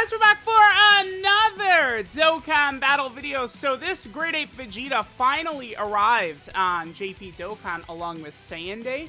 guys, we're back for another Dokkan battle video. So this Great Ape Vegeta finally arrived on JP Dokkan along with Saiyan Day.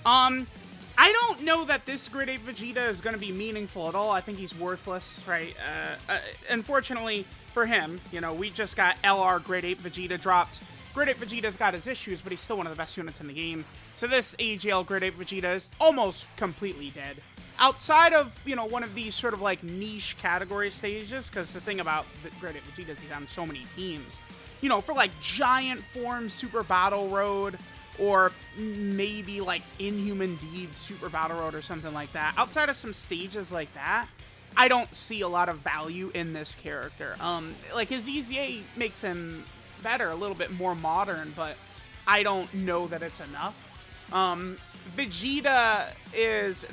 I don't know that this Great Ape Vegeta is going to be meaningful at all. I think he's worthless, right? Unfortunately for him, you know, we just got LR Great Ape Vegeta dropped. Great Ape Vegeta's got his issues, but he's still one of the best units in the game. So this AGL Great Ape Vegeta is almost completely dead. Outside of, you know, one of these sort of like niche category stages, because the thing about the Great Ape Vegeta is he's on so many teams. You know, for like Giant Form Super Battle Road, or maybe like Inhuman Deeds Super Battle Road or something like that. Outside of some stages like that, I don't see a lot of value in this character. Like his EZA makes him better, a little bit more modern, but I don't know that it's enough. Vegeta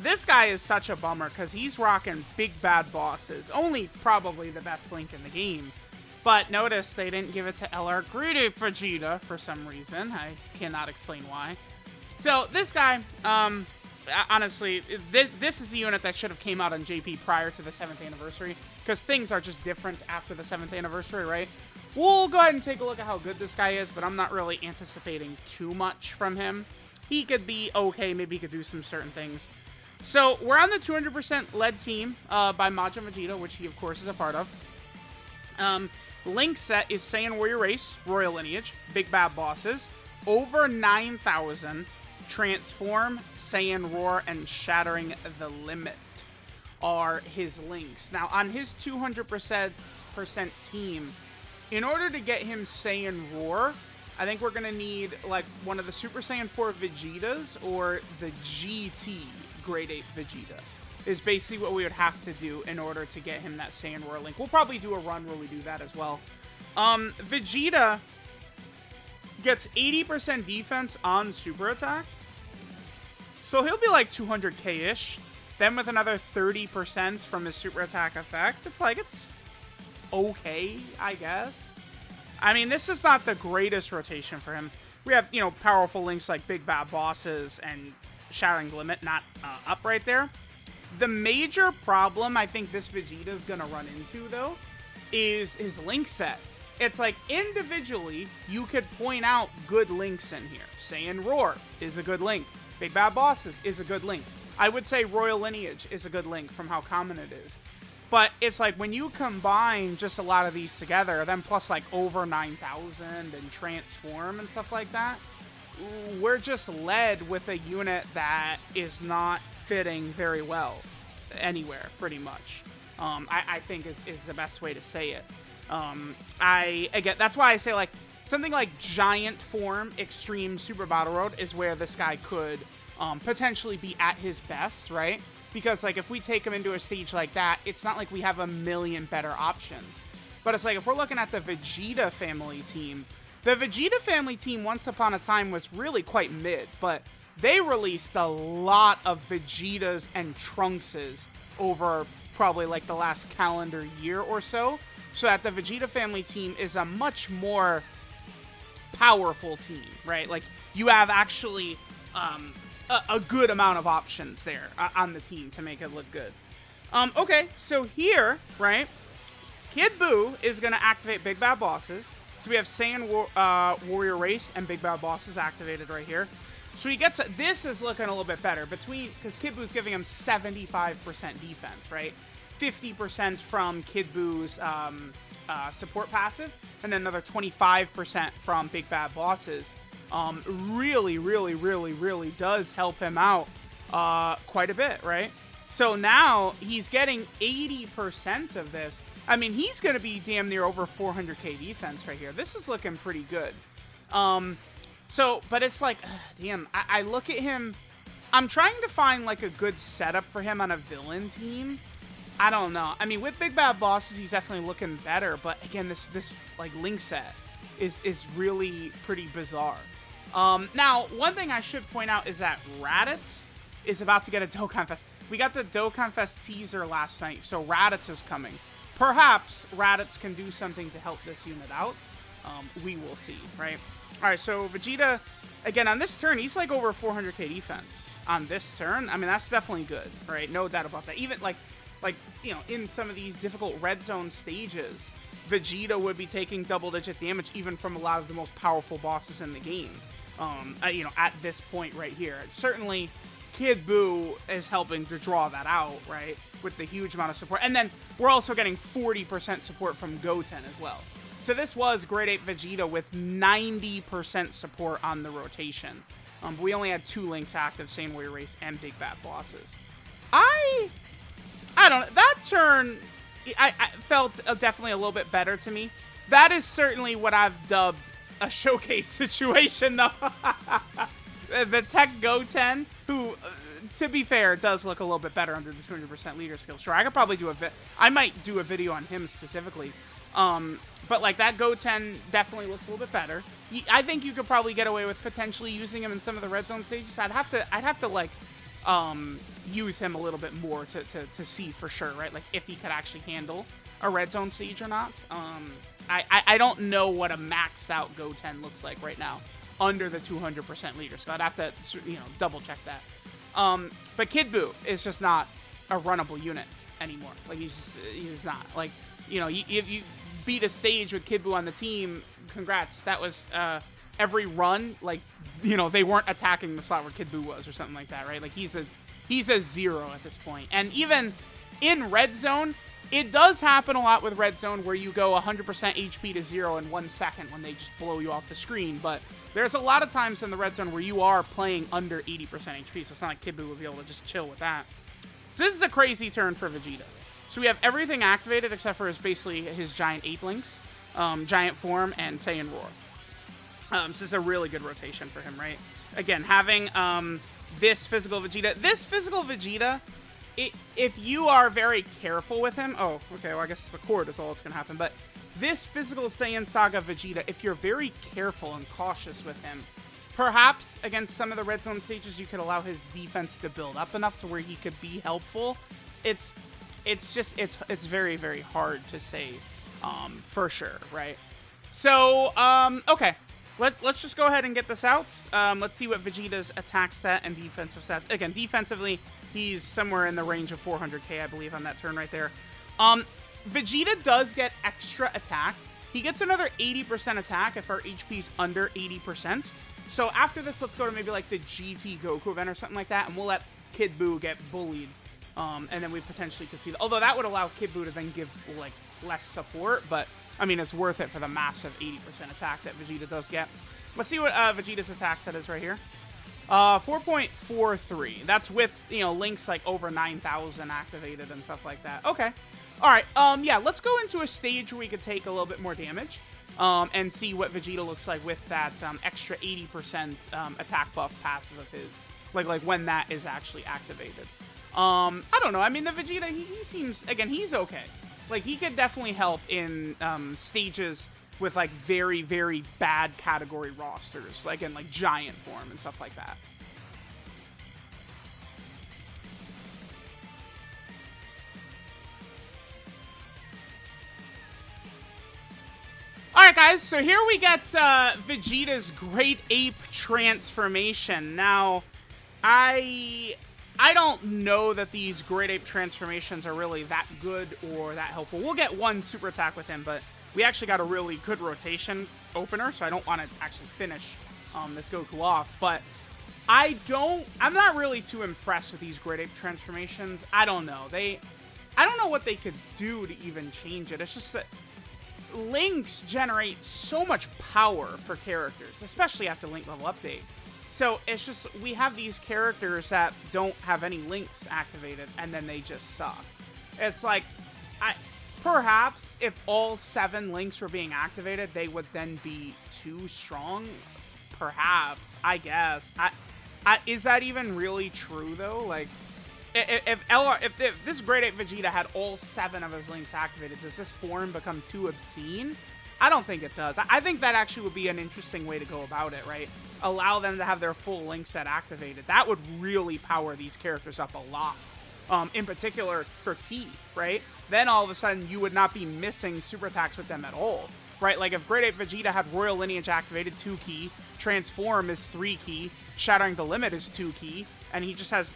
this guy is such a bummer because he's rocking big bad bosses. Only probably the best Link in the game. But notice they didn't give it to LR Great Ape Vegeta for some reason. I cannot explain why. So this guy, honestly, this is the unit that should have came out on JP prior to the 7th anniversary, because things are just different after the 7th anniversary, right? We'll go ahead and take a look at how good this guy is, but I'm not really anticipating too much from him. He could be okay, maybe he could do some certain things. So we're on the 200% led team by Majin Vegeta, which he of course is a part of. Link set is Saiyan Warrior Race, Royal Lineage, Big Bad Bosses, over 9,000, Transform, Saiyan Roar, and Shattering the Limit are his links. Now on his 200% team, in order to get him Saiyan Roar, I think we're going to need like one of the Super Saiyan 4 Vegetas or the GT Great Ape Vegeta is basically what we would have to do in order to get him that Saiyan Roar link. We'll probably do a run where we do that as well. Vegeta gets 80% defense on super attack. So he'll be like 200k-ish. Then with another 30% from his super attack effect, it's okay, I guess. I mean, this is not the greatest rotation for him. We have, you know, powerful links like Big Bad Bosses and Shattering the Limit not up right there. The major problem I think this Vegeta is going to run into, though, is his link set. It's like individually, you could point out good links in here. Saiyan Roar is a good link. Big Bad Bosses is a good link. I would say Royal Lineage is a good link from how common it is. But it's like when you combine just a lot of these together, then plus like over 9,000 and Transform and stuff like that, we're just led with a unit that is not fitting very well anywhere, pretty much. I think is the best way to say it. Again, that's why I say like something like Giant Form Extreme Super Battle Road is where this guy could potentially be at his best, right? Because, like, if we take him into a stage like that, it's not like we have a million better options. But it's like, if we're looking at the Vegeta family team, the Vegeta family team once upon a time was really quite mid, but they released a lot of Vegetas and Trunkses over probably, like, the last calendar year or so. So that the Vegeta family team is a much more powerful team, right? Like, you have actually a good amount of options there on the team to make it look good. Okay, so here, right, Kid Buu is going to activate Big Bad Bosses. So we have Saiyan Warrior Race and Big Bad Bosses activated right here. So he gets, this is looking a little bit better because Kid Buu's giving him 75% defense, right? 50% from Kid Buu's support passive, and then another 25% from Big Bad Bosses. Really does help him out quite a bit, right? So now he's getting 80% of this. I mean, he's going to be damn near over 400k defense right here. This is looking pretty good. But it's like, damn, I look at him. I'm trying to find like a good setup for him on a villain team. I don't know. I mean, with Big Bad Bosses, he's definitely looking better. But again, this like link set is really pretty bizarre. Now, one thing I should point out is that Raditz is about to get a Dokkan Fest. We got the Dokkan Fest teaser last night, so Raditz is coming. Perhaps Raditz can do something to help this unit out. We will see, right? All right, so Vegeta, again, on this turn, he's like over 400k defense. On this turn, I mean, that's definitely good, right? No doubt about that. Even, like like, you know, in some of these difficult red zone stages, Vegeta would be taking double-digit damage even from a lot of the most powerful bosses in the game. You know, at this point right here. Certainly, Kid Buu is helping to draw that out, right? With the huge amount of support. And then we're also getting 40% support from Goten as well. So this was Great Ape Vegeta with 90% support on the rotation. But we only had 2 links active, Saiyan Warrior Race and Big Bad Bosses. I don't know. That turn, I felt definitely a little bit better to me. That is certainly what I've dubbed a showcase situation, though. The Tech Goten, who, to be fair, does look a little bit better under the 200% leader skill. Sure, I could probably do I might do a video on him specifically. But like that Goten definitely looks a little bit better. I think you could probably get away with potentially using him in some of the red zone stages. I'd have to like use him a little bit more to see for sure, right? Like if he could actually handle a red zone stage or not. I don't know what a maxed out Goten looks like right now under the 200% leader, so I'd have to, you know, double check that. But Kid Buu is just not a runnable unit anymore. Like he's not. Like, you know, if you beat a stage with Kid Buu on the team, congrats. That was every run. Like, you know, they weren't attacking the slot where Kid Buu was or something like that, right? Like he's a 0 at this point. And even in red zone, it does happen a lot with red zone where you go 100% HP to 0 in 1 second when they just blow you off the screen. But there's a lot of times in the red zone where you are playing under 80% HP, so it's not like Kid Buu would be able to just chill with that. So this is a crazy turn for Vegeta. So we have everything activated except for basically his giant ape links, giant form, and Saiyan Roar. So this is a really good rotation for him, right? Again, having this physical Vegeta, if you are very careful with him, oh, okay, well I guess the cord is all that's going to happen, but this physical Saiyan Saga Vegeta, if you're very careful and cautious with him, perhaps against some of the red zone stages, you could allow his defense to build up enough to where he could be helpful. It's very, very hard to say for sure, right? So, okay. Let's just go ahead and get this out. Let's see what Vegeta's attack stat and defensive stat. Again, defensively, he's somewhere in the range of 400k, I believe, on that turn right there. Vegeta does get extra attack. He gets another 80% attack if our HP's under 80%. So after this, let's go to maybe like the GT Goku event or something like that, and we'll let Kid Buu get bullied. And then we potentially could see although that would allow Kid Buu to then give like less support, but I mean, it's worth it for the massive 80% attack that Vegeta does get. Let's see what Vegeta's attack set is right here. 4.43. That's with, you know, links like over 9,000 activated and stuff like that. Okay. All right. Yeah, let's go into a stage where we could take a little bit more damage and see what Vegeta looks like with that extra 80% attack buff passive of his. Like when that is actually activated. I don't know. I mean, the Vegeta, he seems, again, he's okay. Like, he could definitely help in stages with, like, very, very bad category rosters. Like, in, like, giant form and stuff like that. Alright, guys, so here we get Vegeta's Great Ape transformation. Now, I don't know that these Great Ape transformations are really that good or that helpful. We'll get one super attack with him, but we actually got a really good rotation opener, so I don't want to actually finish this Goku off. But I'm not really too impressed with these Great Ape transformations. I don't know. I don't know what they could do to even change it. It's just that links generate so much power for characters, especially after Link level update. So it's just, we have these characters that don't have any links activated, and then they just suck. It's like, perhaps if all 7 links were being activated, they would then be too strong. Perhaps, I guess. Is that even really true, though? Like, if this Great Ape Vegeta had all 7 of his links activated, does this form become too obscene? I don't think it does. I think that actually would be an interesting way to go about it, right? Allow them to have their full link set activated. That would really power these characters up a lot. In particular for Ki, right? Then all of a sudden you would not be missing super attacks with them at all, right? Like if Great Ape Vegeta had Royal Lineage activated 2 Ki, Transform is 3 Ki, Shattering the Limit is 2 Ki, and he just has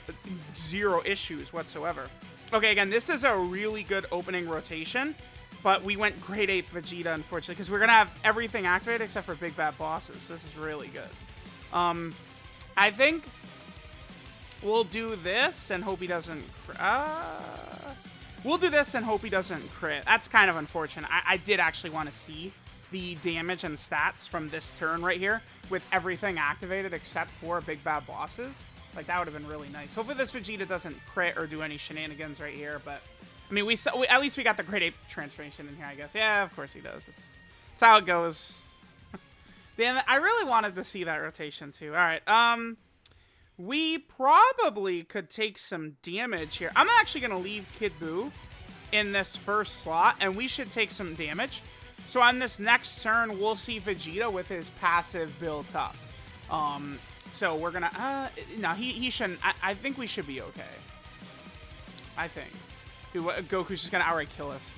0 issues whatsoever. Okay, again, this is a really good opening rotation, but we went Great Ape Vegeta, unfortunately, because we're going to have everything activated except for Big Bad Bosses. This is really good. I think we'll do this and hope he doesn't... we'll do this and hope he doesn't crit. That's kind of unfortunate. I did actually want to see the damage and stats from this turn right here with everything activated except for Big Bad Bosses. Like, that would have been really nice. Hopefully this Vegeta doesn't crit or do any shenanigans right here, but... I mean, at least we got the Great Ape transformation in here, I guess. Yeah, of course he does. It's how it goes. Damn it, I really wanted to see that rotation, too. Alright, we probably could take some damage here. I'm actually going to leave Kid Buu in this first slot, and we should take some damage. So on this next turn, we'll see Vegeta with his passive built up. So we're gonna, no, he shouldn't. I think we should be okay. I think. Dude, Goku's just gonna outright kill us.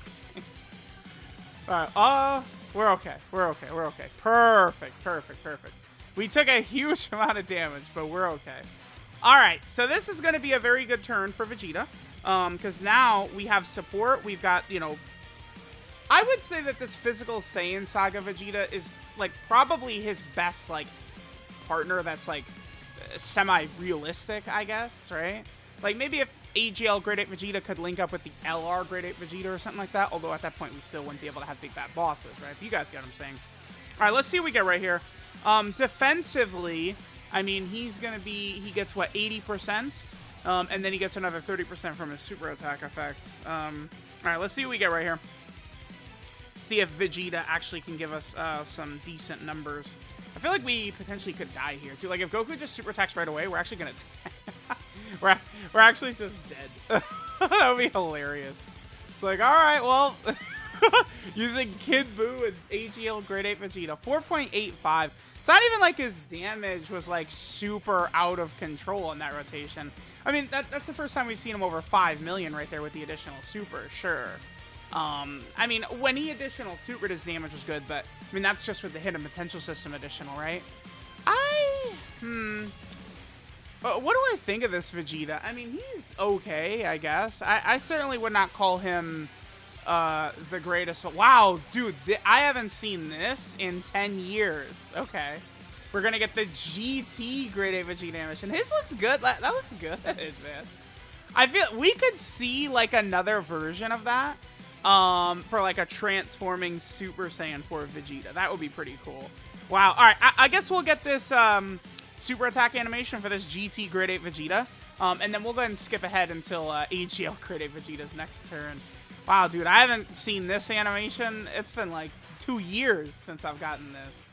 Alright, we're okay. We're okay. We're okay. Perfect. Perfect. Perfect. We took a huge amount of damage, but we're okay. Alright, so this is gonna be a very good turn for Vegeta. Because now we have support. We've got, you know, I would say that this physical Saiyan Saga Vegeta is, like, probably his best, like, partner that's, like, semi-realistic, I guess, right? Like, maybe if AGL Great Ape Vegeta could link up with the LR Great Ape Vegeta or something like that, although at that point we still wouldn't be able to have big bad bosses, right? You guys get what I'm saying. All right, let's see what we get right here. Defensively, I mean, he's going to be, he gets, what, 80%? And then he gets another 30% from his super attack effect. All right, let's see what we get right here. See if Vegeta actually can give us some decent numbers. I feel like we potentially could die here, too. Like, if Goku just super attacks right away, we're actually going to... we're actually just dead. That would be hilarious. It's like, all right, well... using Kid Buu and AGL Great Ape Vegeta. 4.85. It's not even like his damage was, like, super out of control in that rotation. I mean, that's the first time we've seen him over 5 million right there with the additional super, sure. I mean, when he additional supered, his damage was good, but, I mean, that's just with the hidden potential system additional, right? What do I think of this Vegeta? I mean, he's okay, I guess. I certainly would not call him, the greatest. Wow, dude, I haven't seen this in 10 years. Okay. We're gonna get the GT Great Ape Vegeta animation. His looks good. That looks good, man. I feel we could see, like, another version of that. For like a transforming Super Saiyan 4 Vegeta. That would be pretty cool. Wow. All right. I guess we'll get this super attack animation for this GT Great Ape Vegeta. And then we'll go ahead and skip ahead until AGL Great Ape Vegeta's next turn. Wow, dude. I haven't seen this animation. It's been like 2 years since I've gotten this.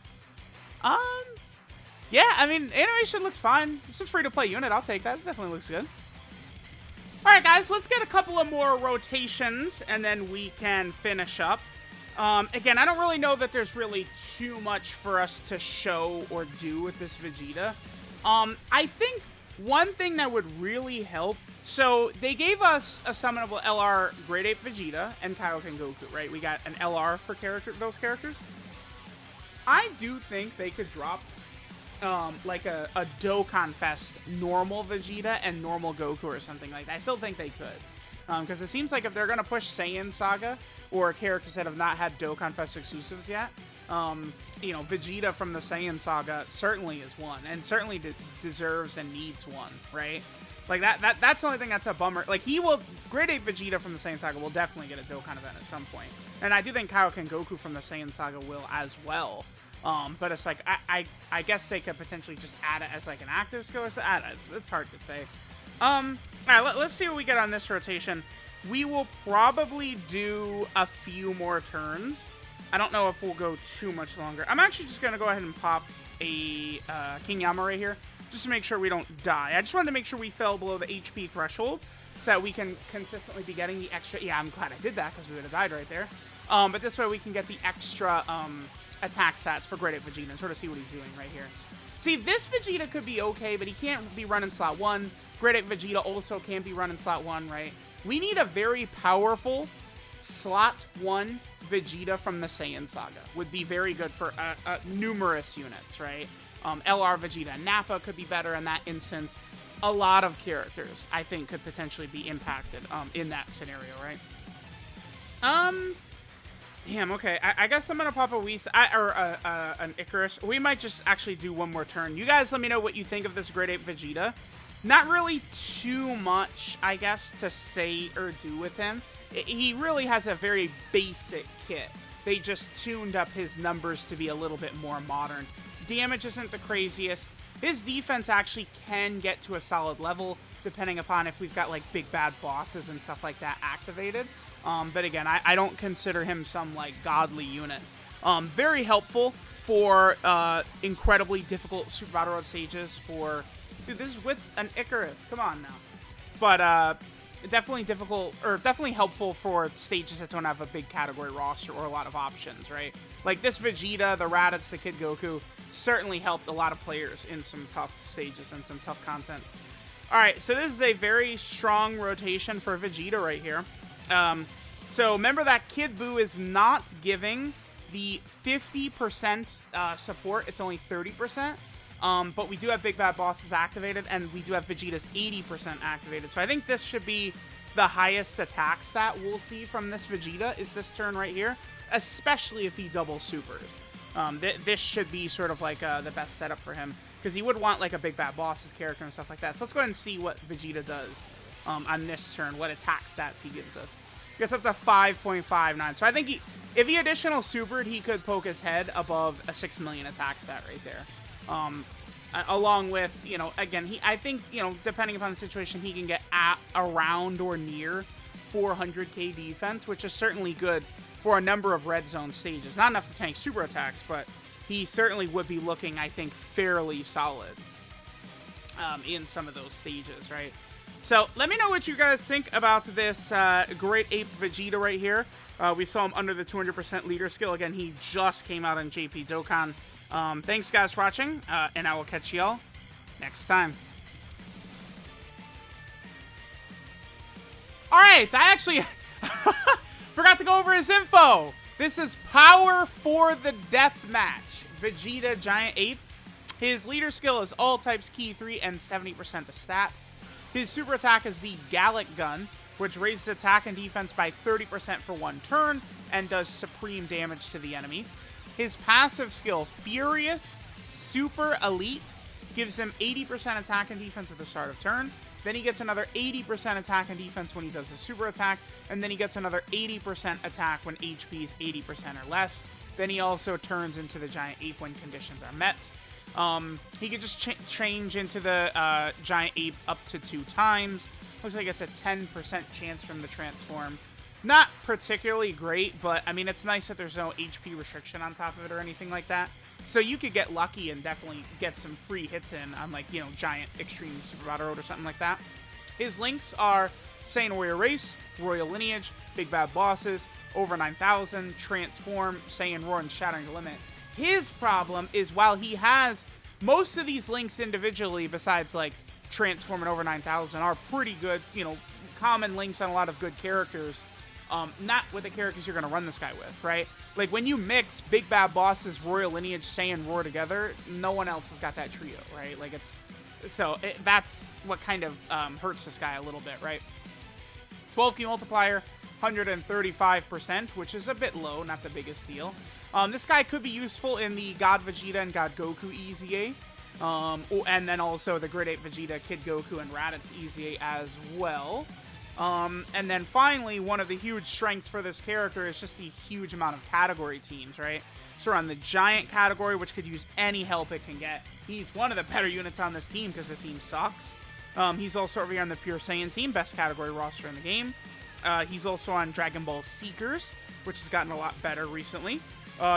Yeah, I mean, animation looks fine. It's a free-to-play unit. I'll take that. It definitely looks good. Alright, guys, let's get a couple of more rotations, and then we can finish up. Again, I don't really know that there's really too much for us to show or do with this Vegeta. I think one thing that would really help... So, they gave us a summonable LR Great Ape Vegeta and Kaioken Goku, right? We got an LR for those characters. I do think they could drop... like a Dokkan Fest normal Vegeta and normal Goku or something like that. I still think they could. Because it seems like if they're going to push Saiyan Saga or characters that have not had Dokkan Fest exclusives yet, you know, Vegeta from the Saiyan Saga certainly is one. And certainly deserves and needs one, right? Like, that's the only thing that's a bummer. Like, Great Ape Vegeta from the Saiyan Saga will definitely get a Dokkan event at some point. And I do think Kaioken Goku from the Saiyan Saga will as well. But it's like, I guess they could potentially just add it as like an active skill. It's hard to say. Alright, let's see what we get on this rotation. We will probably do a few more turns. I don't know if we'll go too much longer. I'm actually just going to go ahead and pop a King Yama right here, just to make sure we don't die. I just wanted to make sure we fell below the HP threshold, so that we can consistently be getting the extra... Yeah, I'm glad I did that, because we would have died right there. But this way we can get the extra... attack stats for Great Ape Vegeta and sort of see what he's doing right here. See, this Vegeta could be okay, but he can't be running slot 1. Great Ape Vegeta also can't be running slot 1, right? We need a very powerful slot 1 Vegeta from the Saiyan Saga. Would be very good for numerous units, right? LR Vegeta Nappa could be better in that instance. a lot of characters, I think, could potentially be impacted in that scenario, right? Damn, okay. I guess I'm gonna pop a an Icarus. We might just actually do one more turn. You guys let me know what you think of this Great Ape Vegeta. Not really too much, I guess, to say or do with him. He really has a very basic kit. They just tuned up his numbers to be a little bit more modern. Damage isn't the craziest. His defense actually can get to a solid level, depending upon if we've got, like, big bad bosses and stuff like that activated. But again, I don't consider him some, like, godly unit. Very helpful for incredibly difficult Super Battle Road stages for... Dude, this is with an Icarus. Come on now. But definitely difficult, or definitely helpful for stages that don't have a big category roster or a lot of options, right? Like this Vegeta, the Raditz, the Kid Goku certainly helped a lot of players in some tough stages and some tough content. All right, so this is a very strong rotation for Vegeta right here. So remember that Kid Buu is not giving the 50% support. It's only 30%. But we do have Big Bad Bosses activated, and we do have Vegeta's 80% activated. So I think this should be the highest attack stat we'll see from this Vegeta is this turn right here, especially if he double supers. This should be sort of like the best setup for him, because he would want like a Big Bad Bosses character and stuff like that. So let's go ahead and see what Vegeta does on this turn, what attack stats he gives us. He gets up to 5.59. So I think if he additional supered, he could poke his head above a 6 million attack stat right there. Along with, you know, again, I think, you know, depending upon the situation, he can get around or near 400k defense, which is certainly good for a number of red zone stages. Not enough to tank super attacks, but he certainly would be looking, I think, fairly solid in some of those stages, right? So let me know what you guys think about this Great Ape Vegeta right here. We saw him under the 200% leader skill. Again, he just came out on JP Dokkan. Thanks, guys, for watching, and I will catch y'all next time. All right, I actually forgot to go over his info. This is Power for the Deathmatch. Vegeta Giant Ape. His leader skill is all types key 3 and 70% of stats. His super attack is the Gallic Gun, which raises attack and defense by 30% for one turn and does supreme damage to the enemy. His passive skill, Furious Super Elite, gives him 80% attack and defense at the start of turn. Then he gets another 80% attack and defense when he does his super attack. And then he gets another 80% attack when HP is 80% or less. Then he also turns into the Giant Ape when conditions are met. He can just change into the Giant Ape up to 2 times. Looks like it's a 10% chance from the transform. Not particularly great, but, I mean, it's nice that there's no HP restriction on top of it or anything like that. So you could get lucky and definitely get some free hits in on, like, you know, Giant Extreme Super Battle Road or something like that. His links are Saiyan Warrior Race, Royal Lineage, Big Bad Bosses, Over 9000, Transform, Saiyan Roar, and Shattering the Limit. His problem is while he has most of these links individually, besides, like, Transform and Over 9000, are pretty good, you know, common links on a lot of good characters. Not with the characters you're going to run this guy with, right? Like, when you mix Big Bad Bosses, Royal Lineage, Saiyan Roar together, no one else has got that trio, right? Like, that's what kind of hurts this guy a little bit, right? 12 key multiplier, 135%, which is a bit low, not the biggest deal. This guy could be useful in the God Vegeta and God Goku EZA. And then also the Great Ape Vegeta, Kid Goku, and Raditz EZA as well. And then finally, one of the huge strengths for this character is just the huge amount of category teams, right? So on the Giant category, which could use any help it can get, he's one of the better units on this team because the team sucks. He's also over here on the Pure Saiyan team, best category roster in the game. He's also on Dragon Ball Seekers, which has gotten a lot better recently.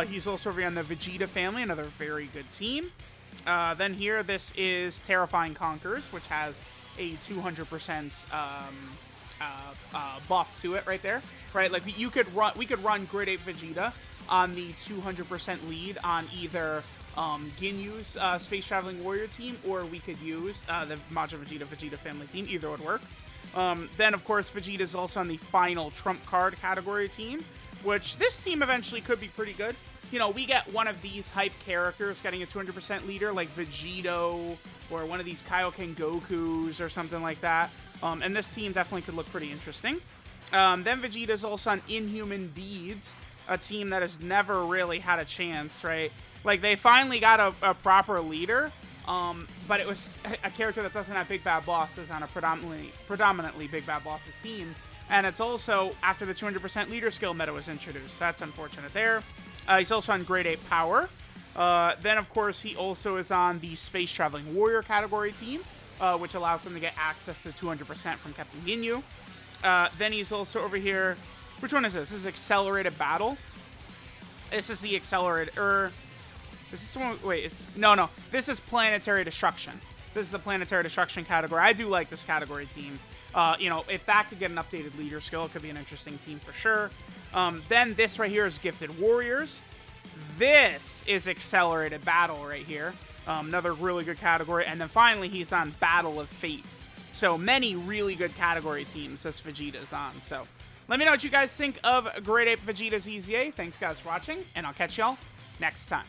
He's also over here on the Vegeta family, another very good team. Then here, this is Terrifying Conquerors, which has a 200% buff to it right there, right? Like we could run Great Ape Vegeta on the 200% lead on either Ginyu's Space Traveling Warrior team, or we could use the Majin Vegeta family team. Either would work. Then of course Vegeta is also on the final trump card category team, which this team eventually could be pretty good. you know, we get one of these hype characters getting a 200% leader, like Vegito, or one of these Kaioken Gokus, or something like that. And this team definitely could look pretty interesting. Then Vegeta's also on Inhuman Deeds, a team that has never really had a chance, right? Like, they finally got a proper leader, but it was a character that doesn't have big bad bosses on a predominantly big bad bosses team. And it's also after the 200% leader skill meta was introduced. So that's unfortunate there. He's also on Grade 8 Power. Then, of course, he also is on the Space Traveling Warrior category team, which allows him to get access to 200% from Captain Ginyu. Then he's also over here. Which one is this? This is Accelerated Battle. This is the Accelerated... Is this one? Wait, no. This is Planetary Destruction. This is the Planetary Destruction category. I do like this category team. You know, if that could get an updated leader skill, it could be an interesting team for sure. Then this right here is Gifted Warriors. This is Accelerated Battle right here. Another really good category. And then finally, he's on Battle of Fate. So many really good category teams this Vegeta's on. So let me know what you guys think of Grade 8 Vegeta's EZA. Thanks, guys, for watching, and I'll catch y'all next time.